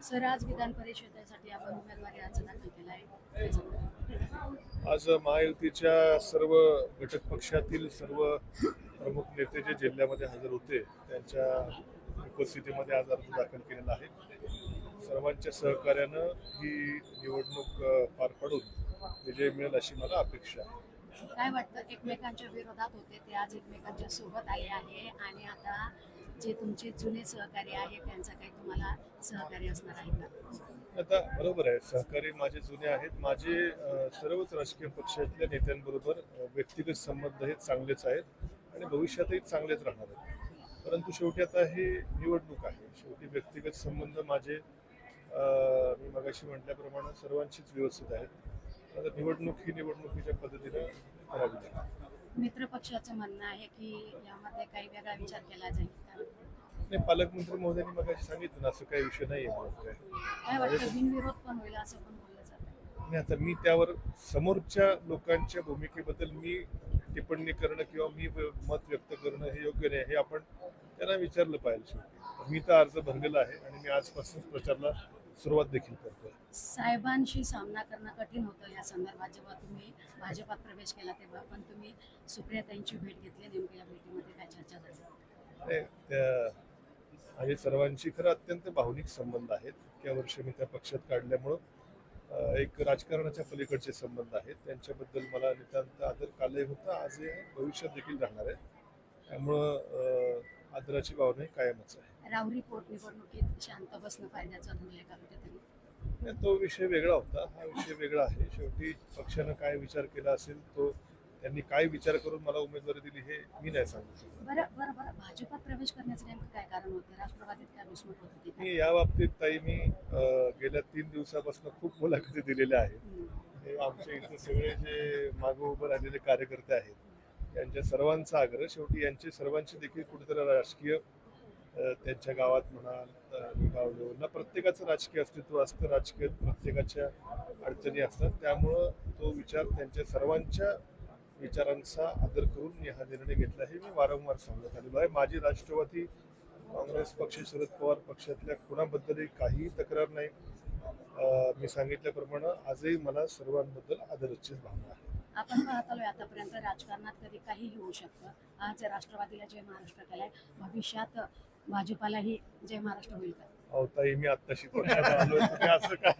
Sir, आज विधान परिषदेसाठी आपण उमेदवारी अर्ज दाखल केला आहे. आज महायुतीच्या सर्व घटक पक्षातील सर्व प्रमुख नेते जे जिल्ह्यामध्ये हजर होते त्यांच्या उपस्थितीमध्ये आज अर्ज दाखल केलेला आहे. सर्वांच्या सहकार्यानं ही निवडणूक पार पाडून विजय मिळेल अशी मला अपेक्षा आहे. काय वाटतं, एकमेकांच्या विरोधात होते ते आज एकमेकांच्या सोबत आले आहे आणि आता जे तुमचे जुने सहकारी आहे त्यांचा काही तुम्हाला सहकार्य असणार आहे का? आता बरोबर आहे, सहकारी माझे जुने आहेत. माझे सर्वच राजकीय पक्षातल्या नेत्यांबरोबर व्यक्तिगत संबंध हे चांगलेच आहेत आणि भविष्यातही चांगलेच राहणार आहेत. परंतु शेवटी आता हे निवडणूक आहे. शेवटी व्यक्तिगत संबंध माझे मी मगाशी म्हटल्याप्रमाणे सर्वांशीच व्यवस्थित आहेत. आता निवडणूक ही निवडणुकीच्या पद्धतीनं करावी लागेल. मित्र पक्षाचं म्हणणं आहे की यामध्ये काही वेगळा विचार केला जाईल. नाही, पालकमंत्री महोदयांनी मगाशी सांगितलं ना, असं काही विषय नाही आहे. काय वाटतं, बिनविरोध पण होईल असं पण बोललं जातं? नाही, आता मी त्यावर समोरच्या लोकांच्या भूमिकेबद्दल मी टिप्पणी करणं किंवा मी मत व्यक्त करणं हे योग्य नाही. हे आपण त्यांना विचारलं पाहिजे. मी तर अर्ज भरलेला आहे आणि मी आजपासून प्रचाराला सुरुवात देखील करतोय. साहेबांशी सामना करणं कठीण होतं या संदर्भात. जेव्हा तुम्ही भाजपात प्रवेश केला तेव्हा पण तुम्ही सुप्रियाताईंची भेट घेतली. नेमकं या भेटीमध्ये काय चर्चा झाली? माझे सर्वांशी खरं अत्यंत भावनिक संबंध आहेत. इतक्या वर्ष मी त्या पक्षात काढल्यामुळं एक राजकारणाच्या पलीकडचे संबंध आहेत. त्यांच्याबद्दल मला नितांत आदर कालही होता, आजही आहे, भविष्यात देखील राहणार आहे. त्यामुळं आदराची भावना कायमच आहे. राहुरी पोटनिवडणुकीत शांत बसणं फायद्याचं ठरले का कुठेतरी? तो विषय वेगळा होता, हा विषय वेगळा आहे. शेवटी पक्षानं काय विचार केला असेल, तो त्यांनी काय विचार करून मला उमेदवारी दिली हे मी नाही सांगू शकतो. बरं भाजपात प्रवेश करण्याचं नेमकं काय कारण होतं? राष्ट्रवादीत काय घुसमट होत होती? मी या बाबतीत ताई मी गेल्या 3 दिवसापासून खूप मुलाखती दिलेल्या आहेत. हे आमच्या इथे सगळे जे मागे उभं राहिलेले कार्यकर्ते आहेत यांच्या सर्वांचा आग्रह, शेवटी यांचे सर्वांचे देखील कुठेतरी राजकीय त्यांच्या गावात म्हणाल गाव लेवलला प्रत्येकाचं राजकीय अस्तित्व असतं. राजकीय प्रत्येकाच्या अडचणी असतात. त्यामुळं तो विचार त्यांच्या सर्वांच्या विचारांचा आदर करून मी हा निर्णय घेतला हे मी वारंवार सांगत आलेलो आहे. माझी राष्ट्रवादी काँग्रेस पक्ष, शरद पवार पक्षातल्या कुणाबद्दलही काही तक्रार नाही. मी सांगितल्याप्रमाणे आजही मला सर्वांबद्दल आदराचीच भावना आहे. आपण पाहत आलोय आतापर्यंत राजकारणात कधी काही होऊ शकतं. आज राष्ट्रवादीला जय महाराष्ट्र केलाय, भविष्यात भाजपालाही जय महाराष्ट्र होईल का? ताई, मी आत्ताशी पक्षात आलोय, तुम्ही असं काय